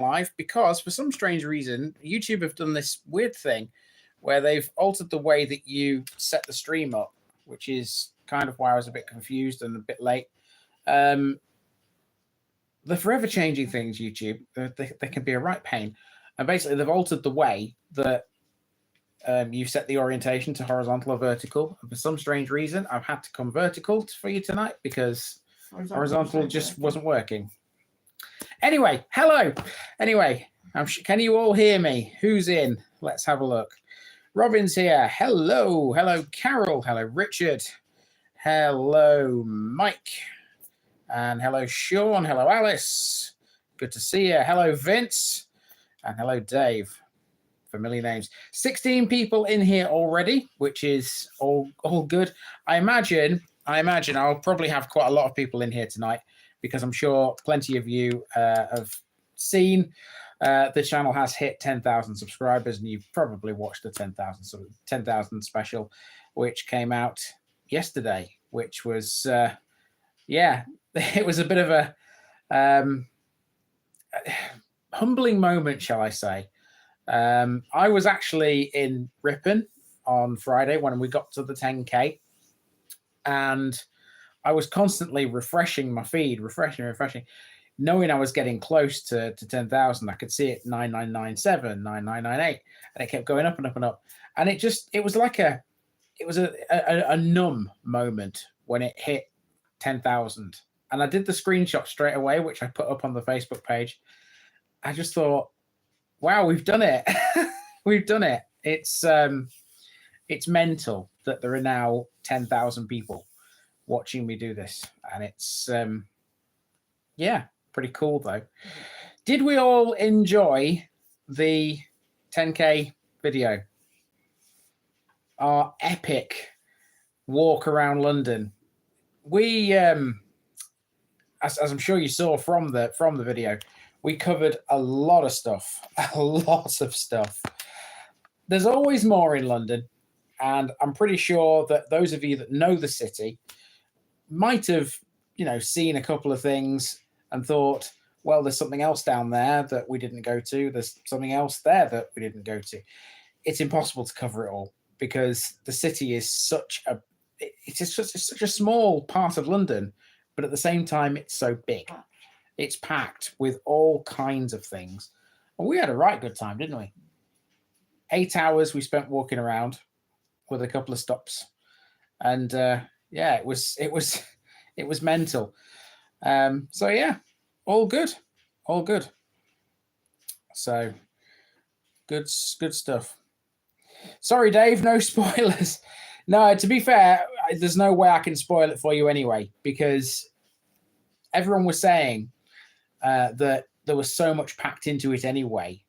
live because for some strange reason, YouTube have done this weird thing where they've altered the way that you set the stream up, which is kind of why I was a bit confused and a bit late. They're forever changing things, YouTube. They can be a right pain. And basically, they've altered the way that you set the orientation to horizontal or vertical. And for some strange reason, I've had to come vertical for you tonight because horizontal just wasn't working. Anyway, hello. Anyway, can you all hear me? Who's in? Let's have a look. Robin's here. Hello. Hello, Carol. Hello, Richard. Hello, Mike. And hello, Sean. Hello, Alice. Good to see you. Hello, Vince. And hello, Dave. Familiar names. 16 people in here already, which is all good. I imagine I'll probably have quite a lot of people in here tonight because I'm sure plenty of you have seen the channel has hit 10,000 subscribers, and you've probably watched the 10,000 special, which came out yesterday, which was, yeah, it was a bit of a humbling moment, shall I say. I was actually in Ripon on Friday when we got to the 10K, and I was constantly refreshing my feed, refreshing, knowing I was getting close to 10,000. I could see it 9997, 9998, and it kept going up and up and up. And it was a numb moment when it hit 10,000. And I did the screenshot straight away, which I put up on the Facebook page. I just thought, wow, we've done it. We've done it. It's mental that there are now 10,000 people watching me do this. And it's, yeah, pretty cool though. Did we all enjoy the 10K video? Our epic walk around London. We, as I'm sure you saw from the video, we covered a lot of stuff, There's always more in London, and I'm pretty sure that those of you that know the city might have, seen a couple of things and thought, well, there's something else down there that we didn't go to. There's something else there that we didn't go to. It's impossible to cover it all because the city is such a small part of London, but at the same time, it's so big. It's packed with all kinds of things. And we had a right good time, didn't we? 8 hours we spent walking around with a couple of stops. And yeah, it was mental. So yeah, all good. So good stuff. Sorry, Dave, no spoilers. No, to be fair, there's no way I can spoil it for you anyway, because everyone was saying that there was so much packed into it anyway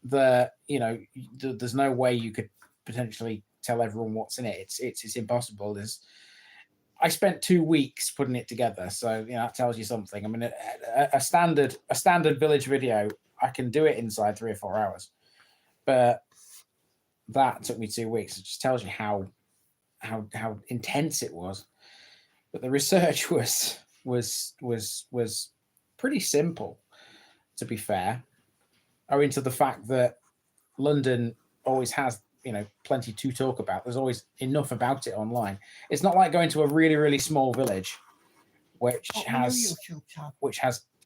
that, there's no way you could potentially tell everyone what's in it. It's impossible. I spent 2 weeks putting it together, so that tells you something. I mean, a standard village video, I can do it inside 3 or 4 hours, but that took me 2 weeks. It just tells you how intense it was. But the research was pretty simple, to be fair, owing to the fact that London always has plenty to talk about. There's always enough about it online. It's not like going to a really, really small village which has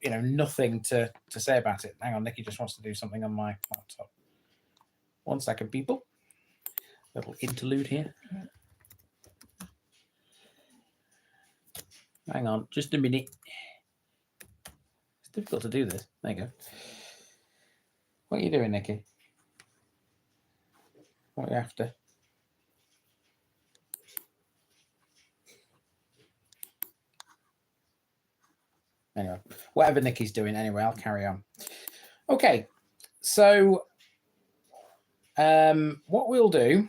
nothing to say about it. Hang on, Nikki just wants to do something on my laptop. 1 second, people. Little interlude here. Hang on, just a minute. It's difficult to do this. There you go. What are you doing, Nikki? What are you after? Anyway, whatever Nikki's doing, anyway, I'll carry on. Okay, so what we'll do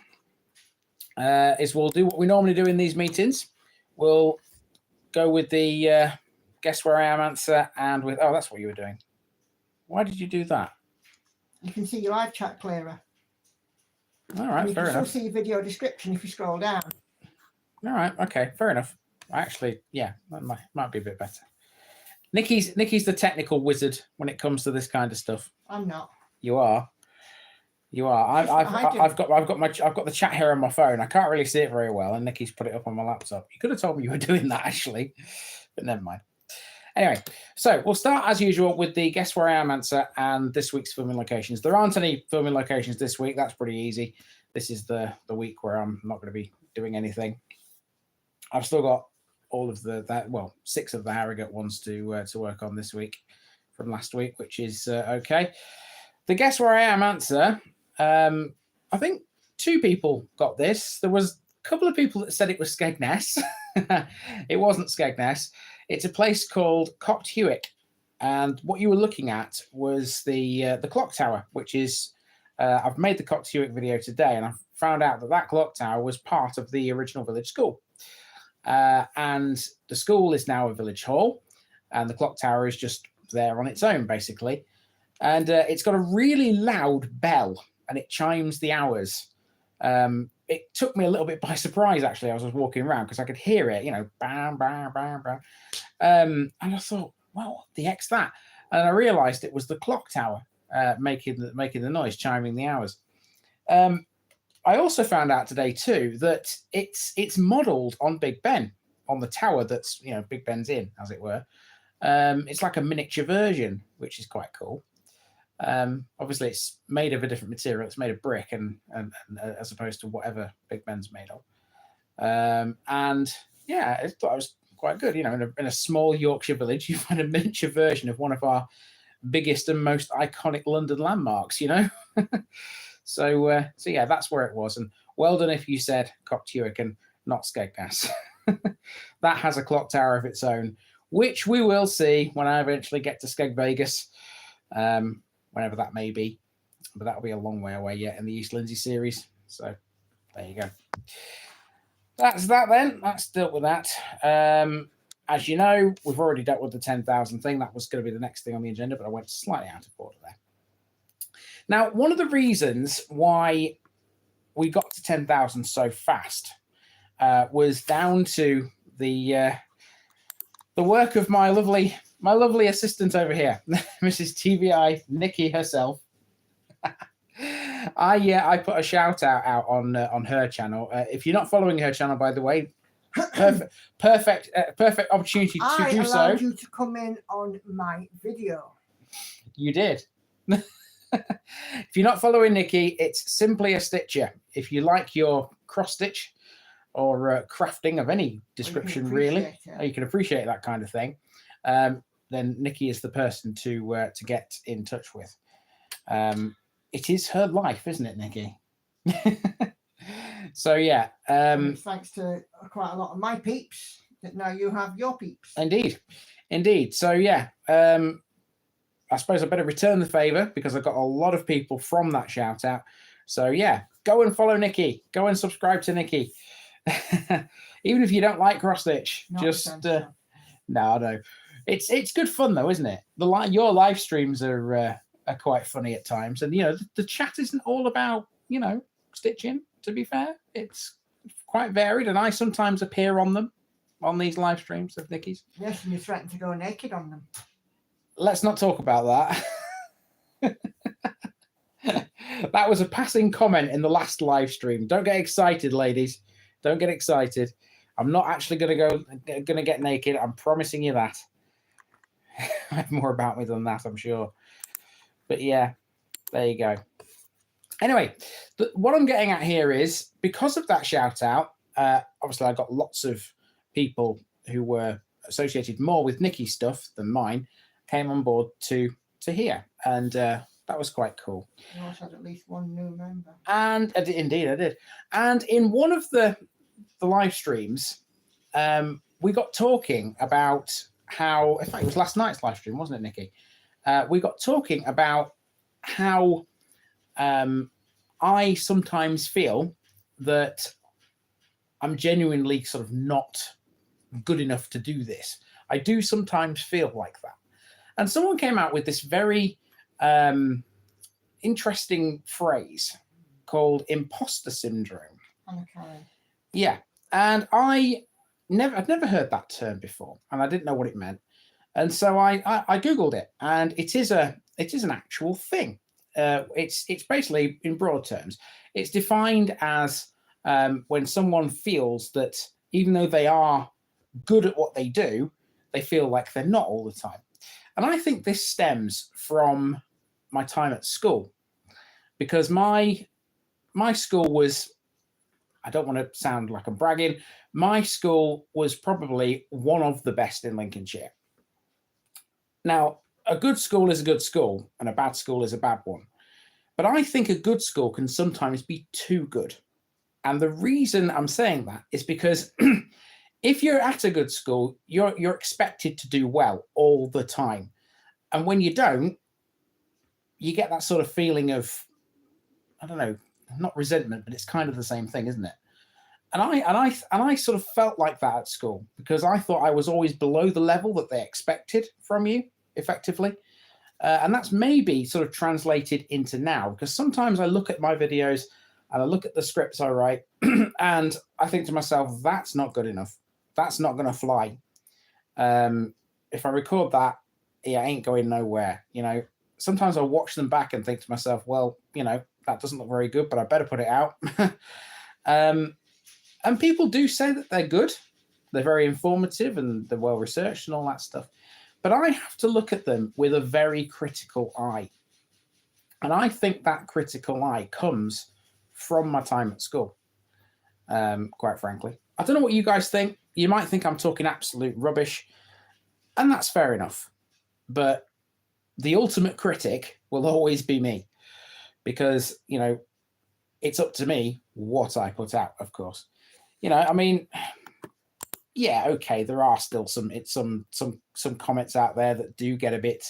is we'll do what we normally do in these meetings. We'll go with the guess where I am answer, and with, oh, that's what you were doing. Why did you do that? You can see your live chat clearer. All right, fair enough. You can still see your video description if you scroll down. All right, okay, fair enough. Actually, yeah, that might be a bit better. Nikki's the technical wizard when it comes to this kind of stuff. I'm not. You are. You are. I've got the chat here on my phone. I can't really see it very well, and Nikki's put it up on my laptop. You could have told me you were doing that actually, but never mind. Anyway, so we'll start as usual with the guess where I am answer and this week's filming locations. There aren't any filming locations this week. That's pretty easy. This is the week where I'm not going to be doing anything. I've still got all of 6 of the Harrogate ones to work on this week from last week, which is okay. The guess where I am answer. I think 2 people got this. There was a couple of people that said it was Skegness. It wasn't Skegness. It's a place called Cockthewick, and what you were looking at was the clock tower, which is I've made the Cockthewick video today, and I found out that clock tower was part of the original village school, and the school is now a village hall, and the clock tower is just there on its own basically, and it's got a really loud bell, and it chimes the hours. It took me a little bit by surprise, actually. I was walking around because I could hear it, bam, bam, bam, bam. And I thought, well, the heck's that? And I realised it was the clock tower making the noise, chiming the hours. I also found out today too that it's modelled on Big Ben, on the tower that's Big Ben's in, as it were. It's like a miniature version, which is quite cool. Obviously it's made of a different material. It's made of brick and as opposed to whatever Big Ben's made of. And yeah, I thought it was quite good. In a small Yorkshire village, you find a miniature version of one of our biggest and most iconic London landmarks. So yeah, that's where it was. And well done if you said Cockthewick and not Skegness. That has a clock tower of its own, which we will see when I eventually get to Skeg Vegas. Whenever that may be, but that'll be a long way away yet in the East Lindsey series. So there you go. That's that then. That's dealt with that. As you know, we've already dealt with the 10,000 thing. That was going to be the next thing on the agenda, but I went slightly out of order there. Now, one of the reasons why we got to 10,000 so fast was down to the work of my lovely assistant over here, Mrs. TVI, Nikki herself. I put a shout out on her channel. If you're not following her channel, by the way, perfect opportunity to do so. I allowed you to come in on my video. You did. If you're not following Nikki, it's Simply a Stitcher. If you like your cross stitch or crafting of any description, really, you can appreciate that kind of thing. Then Nikki is the person to get in touch with. It is her life, isn't it, Nikki? So yeah. Thanks to quite a lot of my peeps that now you have your peeps. Indeed. So yeah, I suppose I better return the favour because I've got a lot of people from that shout out. So yeah, go and follow Nikki. Go and subscribe to Nikki. Even if you don't like cross stitch, no. It's good fun though, isn't it? Your live streams are quite funny at times, and the chat isn't all about stitching. To be fair, it's quite varied, and I sometimes appear on these live streams of Nikki's. Yes, and you threaten to go naked on them. Let's not talk about that. That was a passing comment in the last live stream. Don't get excited, ladies. Don't get excited. I'm not actually going to get naked. I'm promising you that. I have more about me than that, I'm sure. But yeah, there you go. Anyway, what I'm getting at here is because of that shout out, obviously I got lots of people who were associated more with Nikki's stuff than mine came on board to hear, and that was quite cool. You also had at least one new member. And indeed I did. And in one of the live streams, we got talking about how, in fact, it was last night's live stream, wasn't it, Nikki? We got talking about how I sometimes feel that I'm genuinely sort of not good enough to do this. I do sometimes feel like that. And someone came out with this very interesting phrase called Imposter Syndrome. Okay. Yeah. And I'd never heard that term before, and I didn't know what it meant. And so I googled it, and it is an actual thing. It's basically, in broad terms, it's defined as when someone feels that even though they are good at what they do, they feel like they're not all the time. And I think this stems from my time at school, because my school was, I don't want to sound like I'm bragging, my school was probably one of the best in Lincolnshire. Now, a good school is a good school, and a bad school is a bad one. But I think a good school can sometimes be too good. And the reason I'm saying that is because if you're at a good school, you're expected to do well all the time. And when you don't, you get that sort of feeling of, I don't know, not resentment, but it's kind of the same thing, isn't it? And I sort of felt like that at school, because I thought I was always below the level that they expected from you, effectively. And that's maybe sort of translated into now, because sometimes I look at my videos and I look at the scripts I write and I think to myself, that's not good enough. That's not going to fly. If I record that, it ain't going nowhere. You know, sometimes I watch them back and think to myself, well, you know, that doesn't look very good, but I better put it out. And people do say that they're good. They're very informative and they're well researched and all that stuff. But I have to look at them with a very critical eye. And I think that critical eye comes from my time at school, quite frankly. I don't know what you guys think. You might think I'm talking absolute rubbish, and that's fair enough. But the ultimate critic will always be me, because, you know, it's up to me what I put out, of course. You know, I mean, yeah, okay, there are still some comments out there that do get a bit,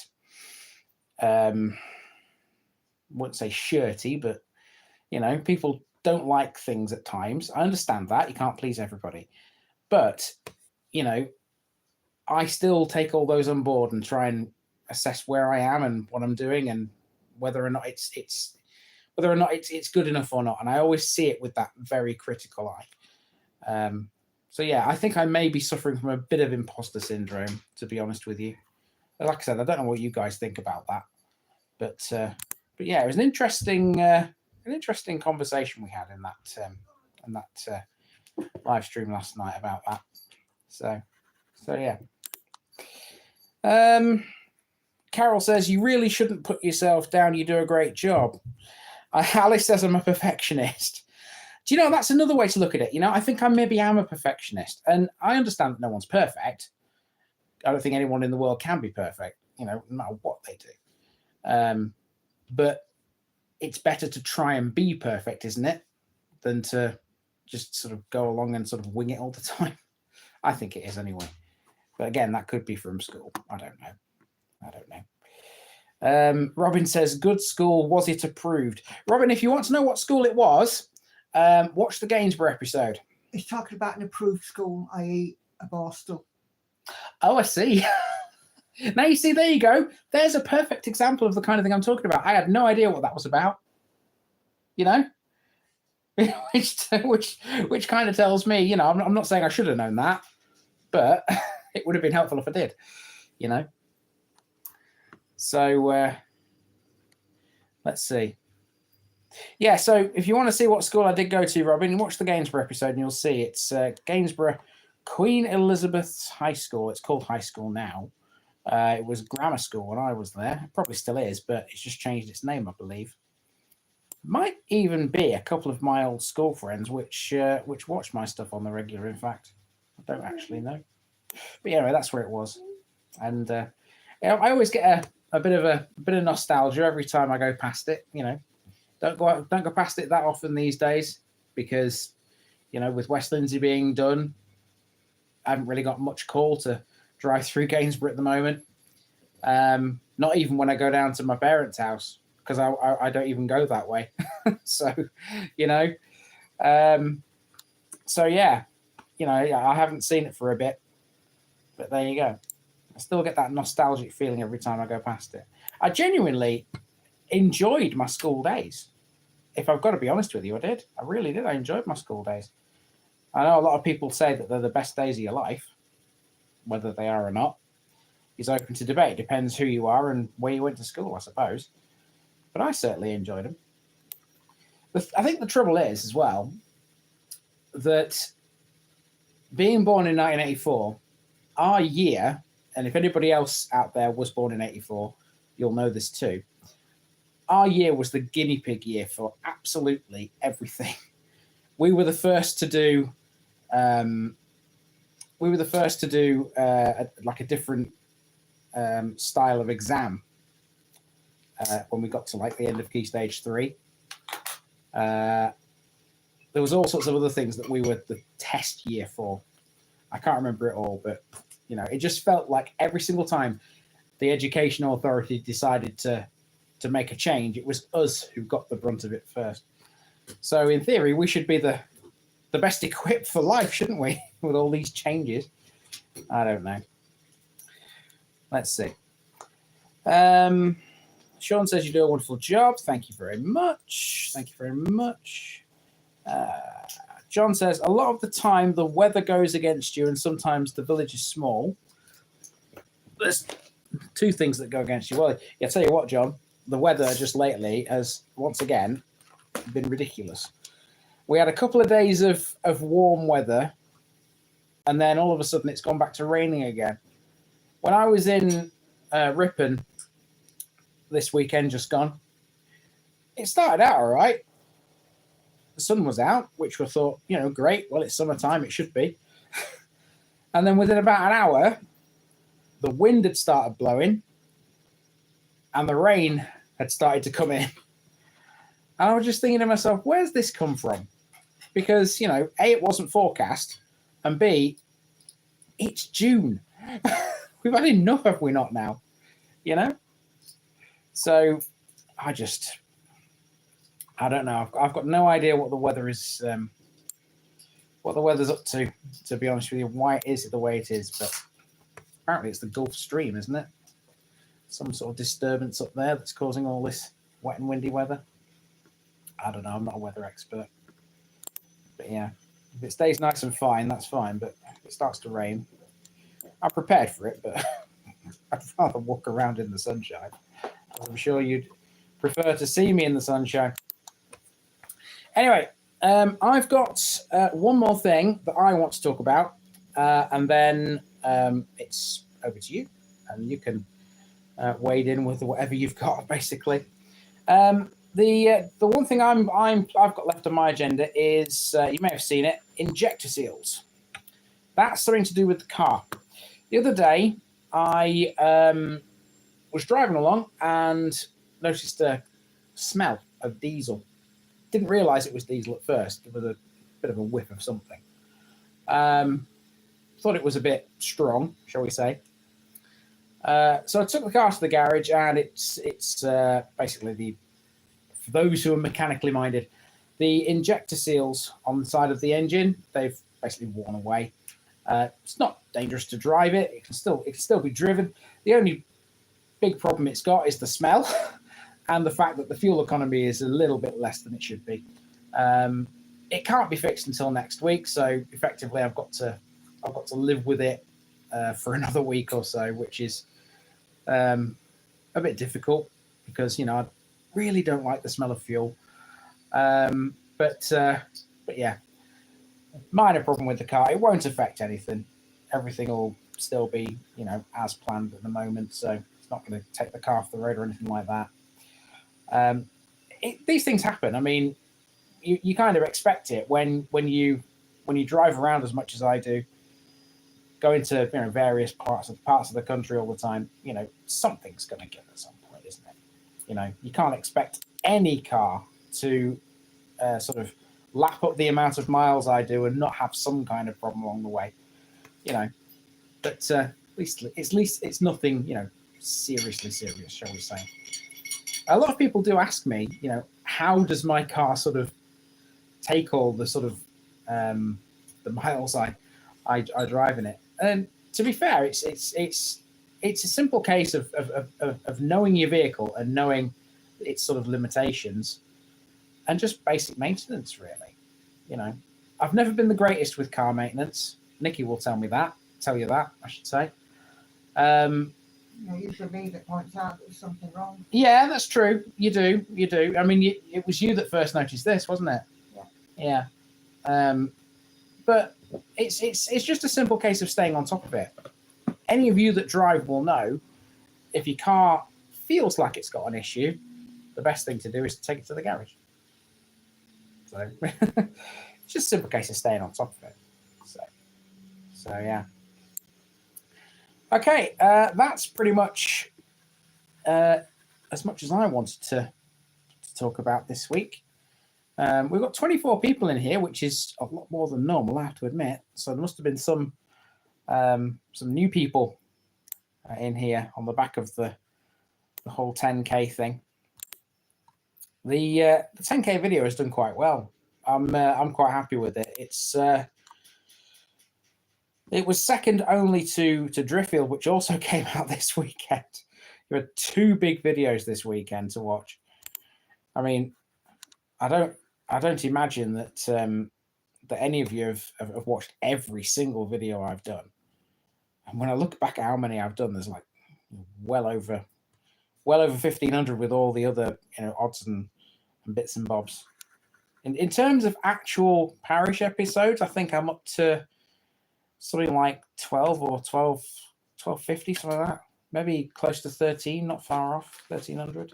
wouldn't say shirty, but, you know, people don't like things at times. I understand that. You can't please everybody. But, you know, I still take all those on board and try and assess where I am and what I'm doing and whether or not it's good enough or not. And I always see it with that very critical eye. So yeah, I think I may be suffering from a bit of imposter syndrome, to be honest with you. Like I said, I don't know what you guys think about that, but yeah, it was an interesting conversation we had in that live stream last night about that. So yeah. Carol says, you really shouldn't put yourself down. You do a great job. Alice says, I'm a perfectionist. Do you know, that's another way to look at it. You know, I think I maybe am a perfectionist, and I understand that no one's perfect. I don't think anyone in the world can be perfect, you know, no matter what they do. But it's better to try and be perfect, isn't it, than to just sort of go along and sort of wing it all the time. I think it is anyway. But again, that could be from school. I don't know. Robin says, good school, was it approved? Robin, if you want to know what school it was, watch the Gainsborough episode. He's talking about an approved school, i.e. a Borstal. Oh, I see. Now you see, there you go. There's a perfect example of the kind of thing I'm talking about. I had no idea what that was about. You know, which kind of tells me, you know, I'm not saying I should have known that, but it would have been helpful if I did. You know. So let's see. Yeah, so if you want to see what school I did go to, Robin, watch the Gainsborough episode and you'll see it's Gainsborough Queen Elizabeth High School. It's called high school now. It was grammar school when I was there. It probably still is, but it's just changed its name, I believe. Might even be a couple of my old school friends which watch my stuff on the regular, in fact. I don't actually know. But yeah, anyway, that's where it was. And you know, I always get a bit of nostalgia every time I go past it, you know. Don't go past it that often these days because, you know, with West Lindsey being done, I haven't really got much call to drive through Gainsborough at the moment. Not even when I go down to my parents' house, because I don't even go that way. So, you know, so yeah, you know, I haven't seen it for a bit, but there you go. I still get that nostalgic feeling every time I go past it. I genuinely enjoyed my school days. If I've got to be honest with you, I did. I really did. I enjoyed my school days. I know a lot of people say that they're the best days of your life, whether they are or not. is open to debate. Depends who you are and where you went to school, I suppose. But I certainly enjoyed them. I think the trouble is, as well, that being born in 1984, our year, and if anybody else out there was born in 84, you'll know this too. Our year was the guinea pig year for absolutely everything. We were the first to do. Like a different style of exam when we got to like the end of Key Stage 3. There was all sorts of other things that we were the test year for. I can't remember it all, but it just felt like every single time the educational authority decided to make a change, it was us who got the brunt of it first. So in theory, we should be the best equipped for life, shouldn't we? With all these changes. I don't know. Let's see. Sean says you do a wonderful job. Thank you very much. Thank you very much. John says a lot of the time the weather goes against you and sometimes the village is small. There's two things that go against you. Well, yeah, tell you what, John, the weather just lately has once again been ridiculous. We had a couple of days of warm weather and then all of a sudden it's gone back to raining again. When I was in Ripon this weekend just gone, it started out all right. The sun was out, which we thought, great. Well, it's summertime, it should be. And then within about an hour, the wind had started blowing and the rain had started to come in. And I was just thinking to myself, where's this come from? Because, A, it wasn't forecast, and B, it's June. We've had enough, have we not now? So I don't know. I've got no idea what the weather is, what the weather's up to be honest with you, why it is the way it is. But apparently it's the Gulf Stream, isn't it? Some sort of disturbance up there that's causing all this wet and windy weather. I don't know. I'm not a weather expert. But yeah, if it stays nice and fine, that's fine. But if it starts to rain, I'm prepared for it, but I'd rather walk around in the sunshine. I'm sure you'd prefer to see me in the sunshine. Anyway, I've got one more thing that I want to talk about, and then it's over to you, and you can wade in with whatever you've got, basically. The one thing I've got left on my agenda is you may have seen it, Injector Seals. That's something to do with the car. The other day, I was driving along and noticed a smell of diesel. Didn't realise it was diesel at first. It was a bit of a whiff of something. Thought it was a bit strong, shall we say. So I took the car to the garage, and it's basically for those who are mechanically minded, the injector seals on the side of the engine, they've basically worn away. It's not dangerous to drive it. It can still be driven. The only big problem it's got is the smell and the fact that the fuel economy is a little bit less than it should be. It can't be fixed until next week, so effectively I've got to live with it for another week or so, which is a bit difficult because I really don't like the smell of fuel. But yeah, minor problem with the car. It won't affect anything. Everything will still be as planned at the moment, so it's not going to take the car off the road or anything like that. These things happen. I mean, you kind of expect it when you drive around as much as I do, go into various parts of the country all the time. Something's going to give at some point, isn't it? You can't expect any car to sort of lap up the amount of miles I do and not have some kind of problem along the way. But at least it's nothing seriously serious, shall we say. A lot of people do ask me, how does my car sort of take all the sort of the miles I drive in it? And to be fair, it's a simple case of knowing your vehicle and knowing its sort of limitations, and just basic maintenance, really. I've never been the greatest with car maintenance. Nikki will tell you that, I should say. usually me that points out there's something wrong. Yeah, that's true. You do. I mean, it was you that first noticed this, wasn't it? Yeah. Yeah. But it's just a simple case of staying on top of it. Any of you that drive will know if your car feels like it's got an issue, the best thing to do is to take it to the garage. So it's just a simple case of staying on top of it. So yeah. Okay, that's pretty much as much as I wanted to talk about this week. We've got 24 people in here, which is a lot more than normal, I have to admit. So there must have been some new people in here on the back of the whole 10K thing. The 10K video has done quite well. I'm quite happy with it. It was second only to Driffield, which also came out this weekend. There were 2 big videos this weekend to watch. I mean, I don't imagine that that any of you have watched every single video I've done. And when I look back at how many I've done, there's like well over 1,500 with all the other odds and bits and bobs. In terms of actual Parish episodes, I think I'm up to something like 12 or 1250, something like that. Maybe close to 13, not far off, 1,300.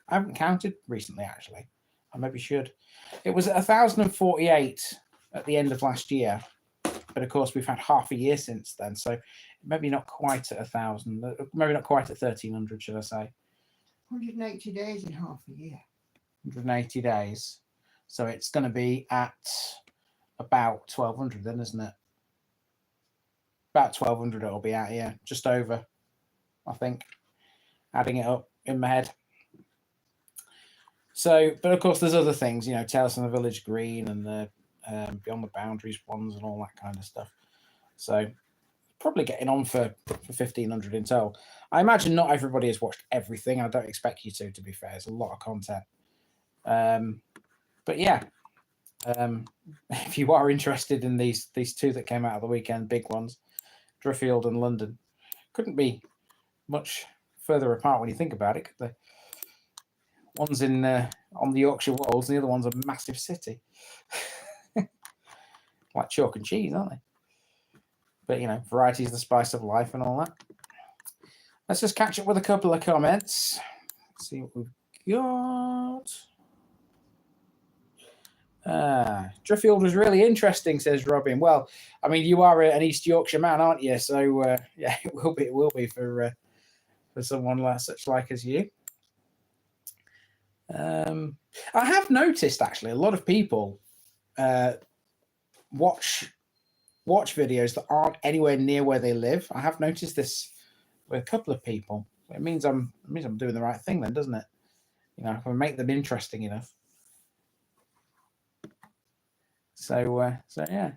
I haven't counted recently, actually. I maybe should. It was 1,048 at the end of last year. But of course, we've had half a year since then. So maybe not quite at 1,000. Maybe not quite at 1,300, should I say. 180 days in half a year. 180 days. So it's going to be at about 1,200 then, isn't it? About 1,200 it'll be at, yeah. Just over, I think. Adding it up in my head. So, but of course, there's other things, Tales from the Village Green and the Beyond the Boundaries ones and all that kind of stuff. So, probably getting on for 1,500 in total. I imagine not everybody has watched everything. I don't expect you to be fair. It's a lot of content. But yeah, if you are interested in these 2 that came out of the weekend, big ones, Driffield and London, couldn't be much further apart when you think about it, could they? One's in on the Yorkshire Wolds, and the other one's a massive city. Like chalk and cheese, aren't they? But, variety is the spice of life and all that. Let's just catch up with a couple of comments. Let's see what we've got. Driffield was really interesting, says Robin. Well, I mean, you are an East Yorkshire man, aren't you? So, yeah, it will be for someone such like as you. I have noticed, actually, a lot of people watch videos that aren't anywhere near where they live. I have noticed this with a couple of people. It means I'm doing the right thing then, doesn't it? If I make them interesting enough. So yeah,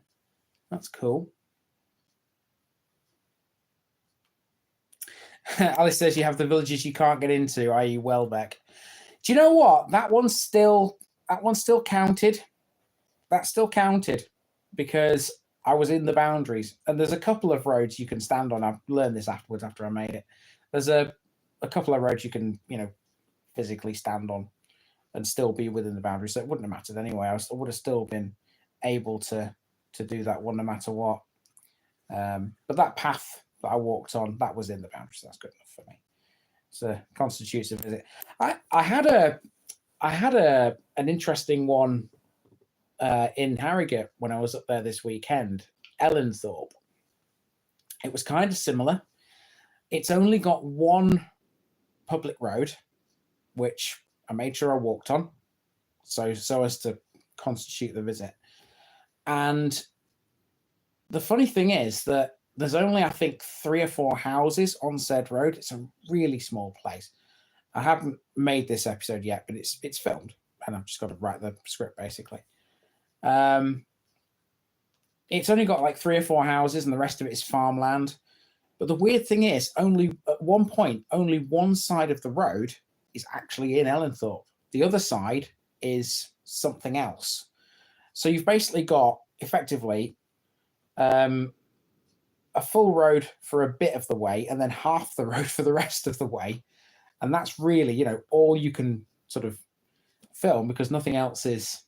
that's cool. Alice says you have the villages you can't get into, i.e. Welbeck. Do you know what? That one still counted. That still counted because I was in the boundaries. And there's a couple of roads you can stand on. I've learned this afterwards after I made it. There's a couple of roads you can, physically stand on and still be within the boundaries. So it wouldn't have mattered anyway. I would have still been able to do that one no matter what. But that path that I walked on, that was in the boundaries. So that's good enough for me. So constitutes a visit. I had an interesting one in Harrogate when I was up there this weekend, Ellenthorpe. It was kind of similar. It's only got one public road, which I made sure I walked on, so as to constitute the visit. And the funny thing is that there's only, I think, 3 or 4 houses on said road. It's a really small place. I haven't made this episode yet, but it's filmed, and I've just got to write the script basically. It's only got like 3 or 4 houses, and the rest of it is farmland. But the weird thing is, at one point, only one side of the road is actually in Ellenthorpe. The other side is something else. So you've basically got, effectively, a a full road for a bit of the way and then half the road for the rest of the way. And that's really, you know, all you can sort of film, because nothing else is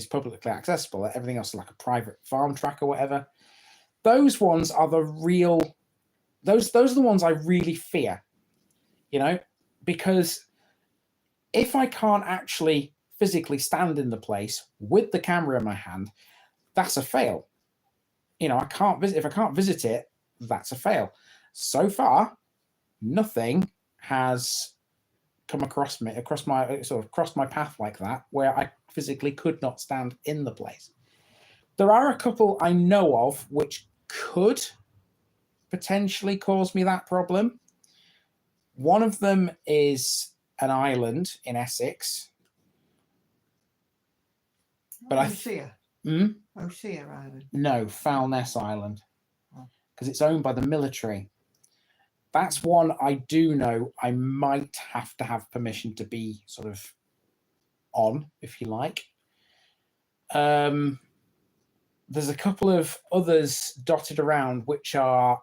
publicly accessible. Everything else is like a private farm track or whatever. Those ones are the real, those are the ones I really fear, you know, because if I can't actually physically stand in the place with the camera in my hand, that's a fail. You know, I can't visit, if I can't visit it, that's a fail. So far, nothing has come across me, across my path like that, where I physically could not stand in the place. There are a couple I know of which could potentially cause me that problem. One of them is an island in Essex. But Osea. Osea Island. No, Foulness Island, because it's owned by the military. That's one I do know I might have to have permission to be sort of on, if you like. There's a couple of others dotted around which are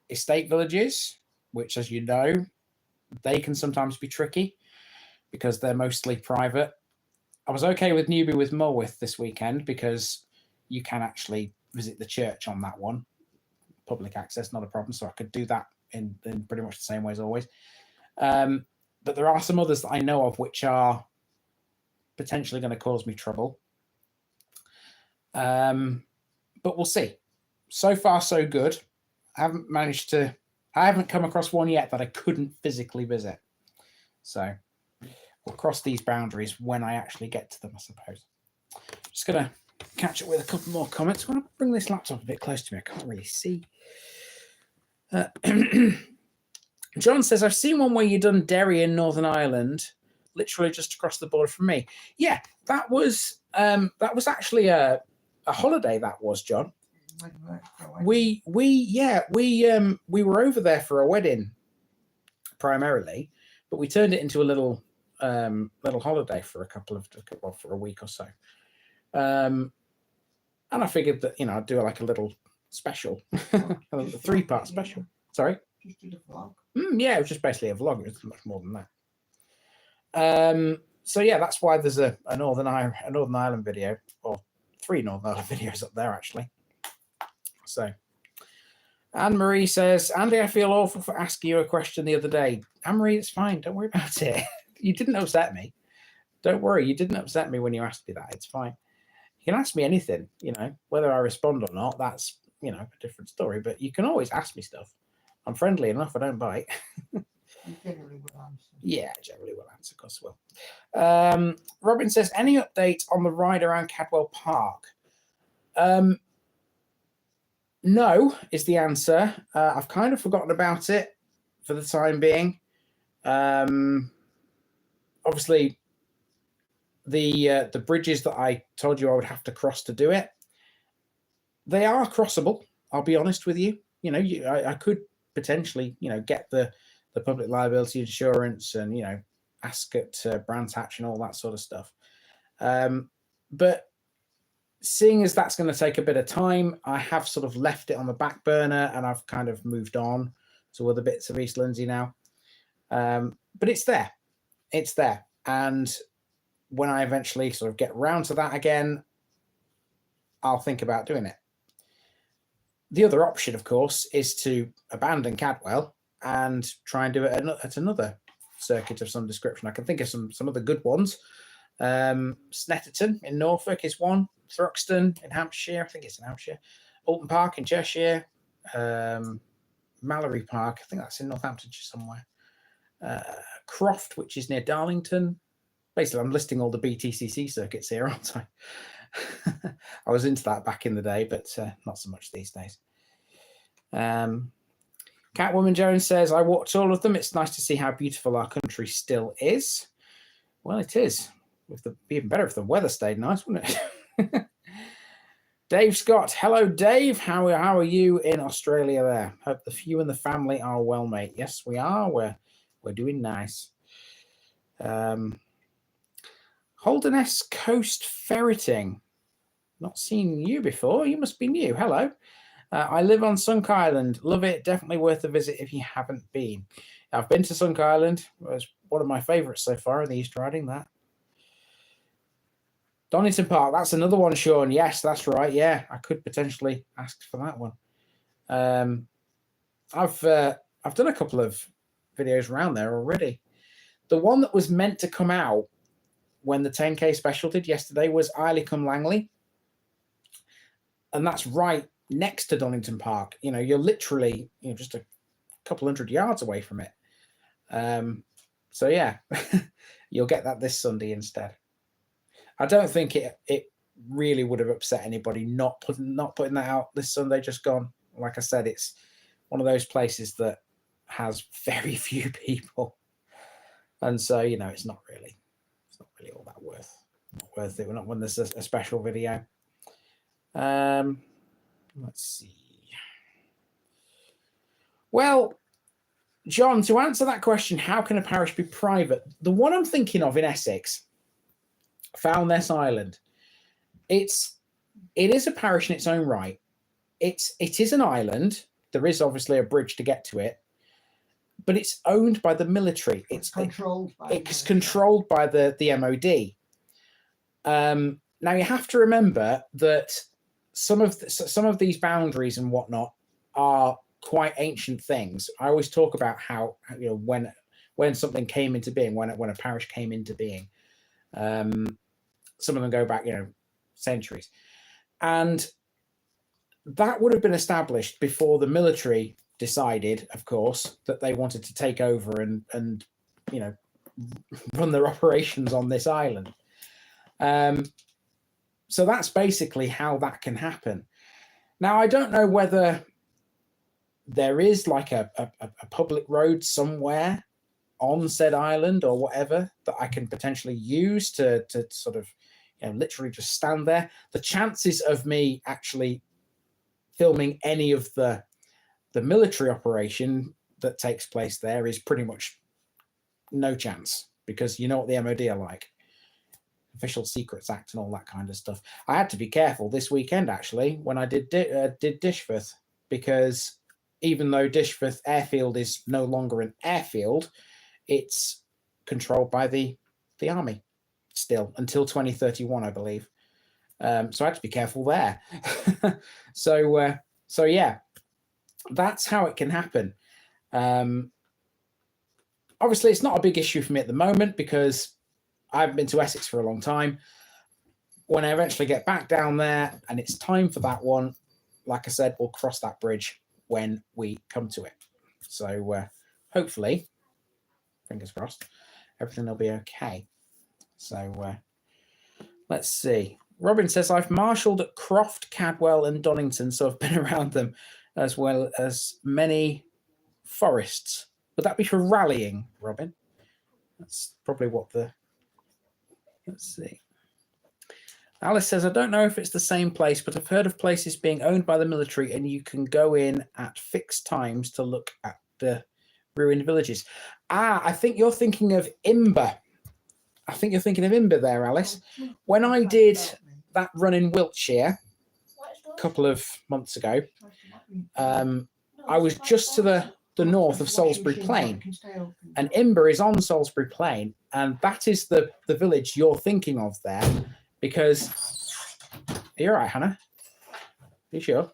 estate villages, which, as you know, they can sometimes be tricky because they're mostly private. I was okay with Newby with Mulwith this weekend because you can actually visit the church on that one. Public access, not a problem. So I could do that in pretty much the same way as always. But there are some others that I know of which are potentially going to cause me trouble. But we'll see. So far, so good. I haven't come across one yet that I couldn't physically visit. So we'll cross these boundaries when I actually get to them, I suppose. Just going to catch up with a couple more comments. I'm going to bring this laptop a bit close to me. I can't really see. John says, I've seen one where you've done Derry in Northern Ireland, literally just across the border from me. Yeah, that was actually a holiday, that was, John. We were over there for a wedding primarily, but we turned it into a little holiday for for a week or so. And I figured that, you know, I'd do like a little special, a 3-part special. Sorry? Just did a vlog. Yeah, it was just basically a vlog. It was much more than that. So yeah, that's why there's a Northern Ireland video, or 3 Northern Ireland videos up there actually. So Anne-Marie says, Andy, I feel awful for asking you a question the other day. Anne-Marie, it's fine. Don't worry about it. You didn't upset me. Don't worry. You didn't upset me when you asked me that. It's fine. You can ask me anything, you know, whether I respond or not, that's, you know, a different story. But you can always ask me stuff. I'm friendly enough. I don't bite. You generally will answer. Yeah, generally will answer, of course will. Robin says, any update on the ride around Cadwell Park? No, is the answer. I've kind of forgotten about it for the time being. Obviously, the bridges that I told you I would have to cross to do it, they are crossable. I'll be honest with you. You know, I could potentially, you know, get the public liability insurance and, you know, ask at Brands Hatch and all that sort of stuff. But seeing as that's going to take a bit of time, I have sort of left it on the back burner and I've kind of moved on to other bits of East Lindsey now. But it's there. It's there. And when I eventually sort of get around to that again, I'll think about doing it. The other option, of course, is to abandon Cadwell and try and do it at another circuit of some description. I can think of some other good ones. Snetterton in Norfolk is one. Thruxton in Hampshire, I think it's in Hampshire. Alton Park in Cheshire. Mallory Park, I think that's in Northamptonshire somewhere. Croft, which is near Darlington. Basically, I'm listing all the BTCC circuits here, aren't I? I was into that back in the day, but not so much these days. Catwoman Jones says, I watch all of them. It's nice to see how beautiful our country still is. Well, it is. It'd be even better if the weather stayed nice, wouldn't it? Dave Scott. Hello, Dave. How are you in Australia there? Hope you and the family are well, mate. Yes, we are. We're doing nice. Holderness Coast Ferreting. Not seen you before. You must be new. Hello. I live on Sunk Island. Love it. Definitely worth a visit if you haven't been. I've been to Sunk Island. It was one of my favourites so far in the East Riding, that. Donington Park, that's another one, Sean. Yes, that's right. Yeah, I could potentially ask for that one. I've done a couple of videos around there already. The one that was meant to come out when the 10K special did yesterday was Ileycombe Langley. And that's right next to Donington Park. You know, you're literally, just a couple hundred yards away from it. So yeah, you'll get that this Sunday instead. I don't think it really would have upset anybody not putting that out this Sunday, just gone. Like I said, it's one of those places that has very few people. And so, it's not really all that worth it. We're not when there's a special video. Let's see. Well, John, to answer that question, how can a parish be private? The one I'm thinking of in Essex, Foulness Island, it is a parish in its own right. It is an island. There is obviously a bridge to get to it, but it's owned by the military. It's controlled by the MOD. Now you have to remember that some of these boundaries and whatnot are quite ancient things. I always talk about how when something came into being, when a parish came into being. Some of them go back, centuries, and that would have been established before the military decided, of course, that they wanted to take over and run their operations on this island. So that's basically how that can happen. Now, I don't know whether there is like a public road somewhere on said island or whatever that I can potentially use to sort of, literally just stand there. The chances of me actually filming any of the military operation that takes place there is pretty much no chance, because you know what the MOD are like. Official Secrets Act and all that kind of stuff. I had to be careful this weekend, actually, when I did Dishforth, because even though Dishforth Airfield is no longer an airfield, it's controlled by the army still until 2031, I believe. So I had to be careful there. So yeah, that's how it can happen. Obviously, it's not a big issue for me at the moment because I haven't been to Essex for a long time. When I eventually get back down there and it's time for that one, like I said, we'll cross that bridge when we come to it. So hopefully, fingers crossed, everything will be okay. So let's see. Robin says, I've marshalled at Croft, Cadwell and Donington, so I've been around them, as well as many forests. Would that be for rallying, Robin? That's probably what the... Let's see. Alice says, I don't know if it's the same place, but I've heard of places being owned by the military and you can go in at fixed times to look at the ruined villages. I think you're thinking of Imber. I think you're thinking of Imber there, Alice. When I did that run in Wiltshire a couple of months ago, I was just to the north of Salisbury Plain, and Imber is on Salisbury Plain, and that is the village you're thinking of there, because you're right, Hannah. Are you sure?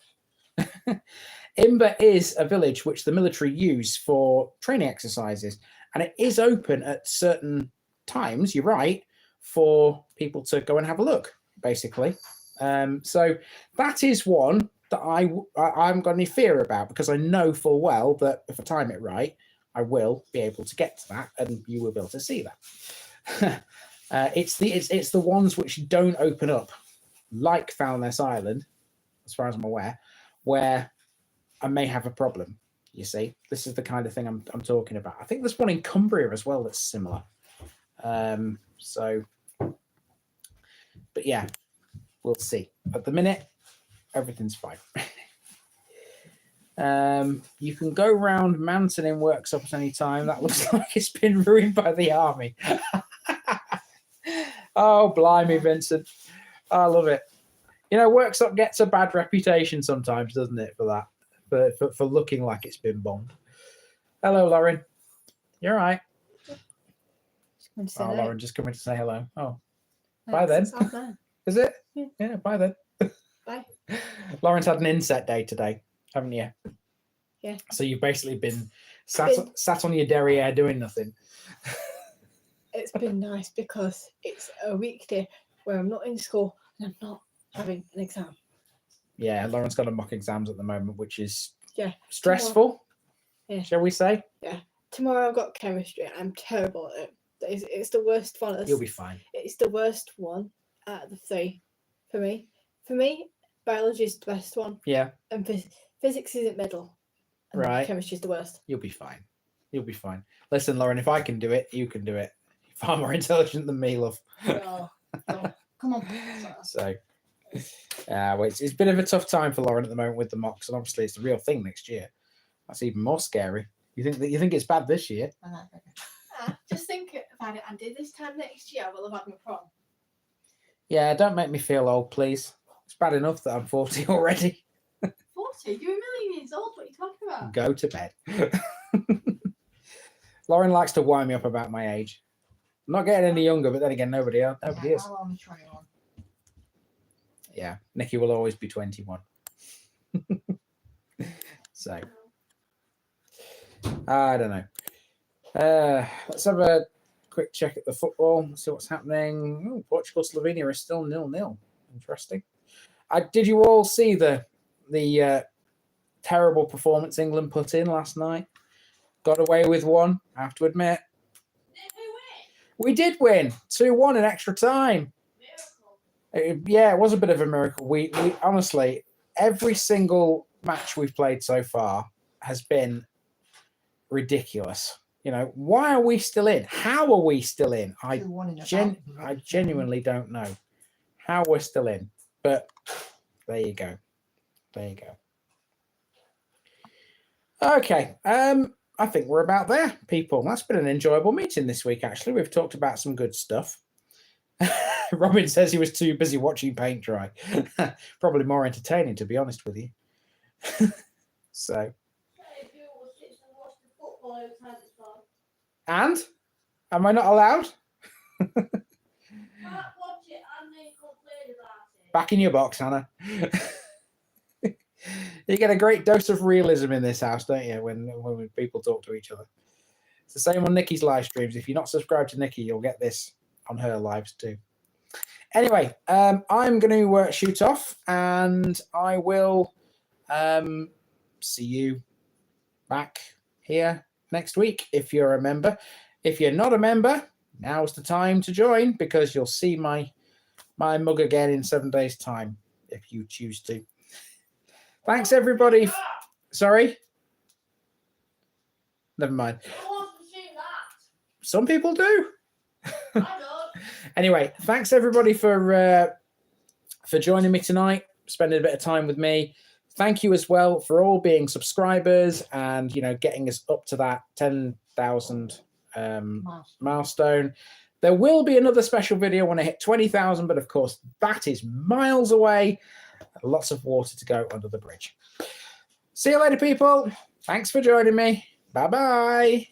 Imber is a village which the military use for training exercises, and it is open at certain times, you're right, for people to go and have a look, basically. So that is one that I haven't got any fear about, because I know full well that if I time it right, I will be able to get to that, and you will be able to see that. It's the ones which don't open up, like Foulness Island, as far as I'm aware, where I may have a problem. You see, this is the kind of thing I'm talking about. I think there's one in Cumbria as well that's similar. But yeah, we'll see. At the minute, everything's fine. You can go round Mountain in Worksop at any time. That looks like it's been ruined by the army. Oh, blimey, Vincent. I love it. You know, Workshop gets a bad reputation sometimes, doesn't it, for that? For looking like it's been bombed. Hello, Lauren. You're right. Oh, Lauren, just coming to say hello. Oh, bye then. Is it? Yeah, bye then. Bye. Lauren's had an inset day today, haven't you? Yeah. So you've basically been sat on your derriere doing nothing. It's been nice because it's a weekday where I'm not in school and I'm not having an exam. Yeah, Lauren's got a mock exams at the moment, which is Tomorrow. stressful. Yeah. Shall we say? Yeah. Tomorrow I've got chemistry. I'm terrible at it. It's the worst one. You'll be fine. It's the worst one out of the three for me. For me, biology is the best one. Yeah. And physics is in middle. And Right. Chemistry is the worst. You'll be fine. You'll be fine. Listen, Lauren, if I can do it, you can do it. You're far more intelligent than me, love. No. Come on. So, well, it's a bit of a tough time for Lauren at the moment with the mocks, and obviously it's the real thing next year. That's even more scary. You think it's bad this year? Just think if I did this time next year, I will have had my prom. Yeah, don't make me feel old, please. It's bad enough that I'm 40 already. 40? You're a million years old. What are you talking about? Go to bed. Lauren likes to wind me up about my age. I'm not getting any younger, but then again, nobody is. I'm only 21. Yeah, Nikki will always be 21. So, I don't know. Let's have a quick check at the football, see what's happening. Oh, Portugal, Slovenia is still 0-0. Interesting. Did you all see the terrible performance England put in last night? Got away with one, I have to admit. Did we win? We did win 2-1 in extra time. Yeah, it was a bit of a miracle. We honestly, every single match we've played so far has been ridiculous. You know, why are we still in? How are we still in? I genuinely don't know how we're still in. But there you go. There you go. Okay. I think we're about there, people. That's been an enjoyable meeting this week, actually. We've talked about some good stuff. Robin says he was too busy watching paint dry. Probably more entertaining, to be honest with you. So. And? Am I not allowed? Back in your box, Hannah. You get a great dose of realism in this house, don't you, when people talk to each other. It's the same on Nikki's live streams. If you're not subscribed to Nikki, you'll get this on her lives too. Anyway, I'm going to shoot off, and I will see you back here next week if you're a member. If you're not a member, now's the time to join, because you'll see my mug again in 7 days' time if you choose to. Thanks, everybody. Sorry? Never mind. Some people do. I don't. Anyway, thanks, everybody, for joining me tonight, spending a bit of time with me. Thank you as well for all being subscribers and, you know, getting us up to that 10,000 milestone. There will be another special video when I hit 20,000, but of course, that is miles away. Lots of water to go under the bridge. See you later, people. Thanks for joining me. Bye-bye.